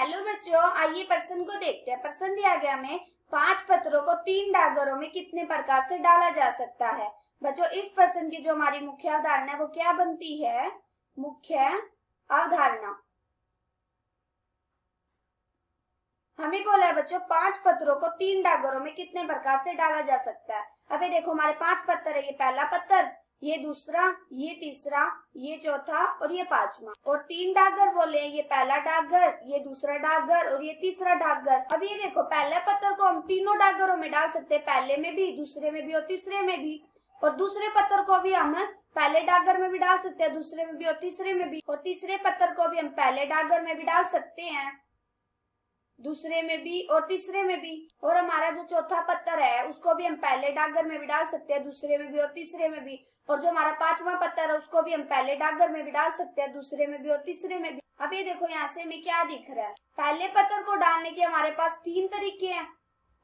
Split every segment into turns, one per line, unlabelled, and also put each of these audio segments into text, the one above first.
Hello बच्चों, आइए प्रश्न को देखते हैं। प्रश्न दिया गया हमें 5 पत्रों को 3 डाकघरों में कितने प्रकार से डाला जा सकता है। बच्चों इस प्रश्न की जो हमारी मुख्य अवधारणा है वो क्या बनती है? मुख्य अवधारणा हमें बोला है बच्चों 5 पत्रों को 3 डाकघरों में कितने प्रकार से डाला जा सकता है। अभी देखो हमारे 5 पत्थर है, ये पहला पत्थर, ये दूसरा, ये तीसरा, ये चौथा और ये पांचवा। और 3 डाकघर बोले, ये पहला डाकघर, ये दूसरा डाकघर और ये तीसरा डाकघर। अब ये देखो पहले पत्थर को हम तीनों डाकघरों में डाल सकते हैं, पहले में भी, दूसरे में भी और तीसरे में भी। और दूसरे पत्थर को भी हम पहले डाकघर में भी डाल सकते हैं, दूसरे में भी और तीसरे में भी। और तीसरे पत्थर को भी हम पहले डाकघर में भी डाल सकते हैं, दूसरे में भी और तीसरे में भी। और हमारा जो चौथा पत्थर है उसको भी हम पहले डाकघर में भी डाल सकते हैं, दूसरे में भी और तीसरे में भी। और जो हमारा पांचवा पत्थर है उसको भी हम पहले डाकघर में भी डाल सकते हैं, दूसरे में भी और तीसरे में भी। अब ये देखो यहाँ से हमें क्या दिख रहा है, पहले पत्थर को डालने के हमारे पास 3 तरीके हैं,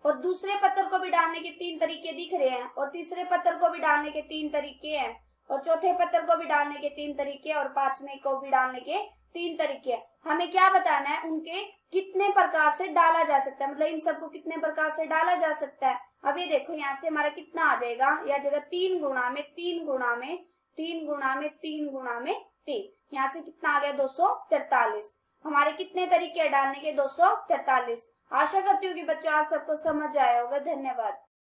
और दूसरे पत्थर को भी डालने के 3 तरीके दिख रहे हैं, और तीसरे पत्थर को भी डालने के 3 तरीके हैं, और चौथे पत्थर को भी डालने के 3 तरीके, और पांचवे को भी डालने के 3 तरीके। हमें क्या बताना है, उनके कितने प्रकार से डाला जा सकता है, मतलब इन सबको कितने प्रकार से डाला जा सकता है। अब ये देखो यहाँ से हमारा कितना आ जाएगा, यह जगह 3 गुणा में 3 गुणा में 3 गुणा में 3 गुणा में 3, यहाँ से कितना आ गया 243। हमारे कितने तरीके डालने के? 243। आशा करती हूँ कि बच्चों आप सबको समझ आया होगा। धन्यवाद।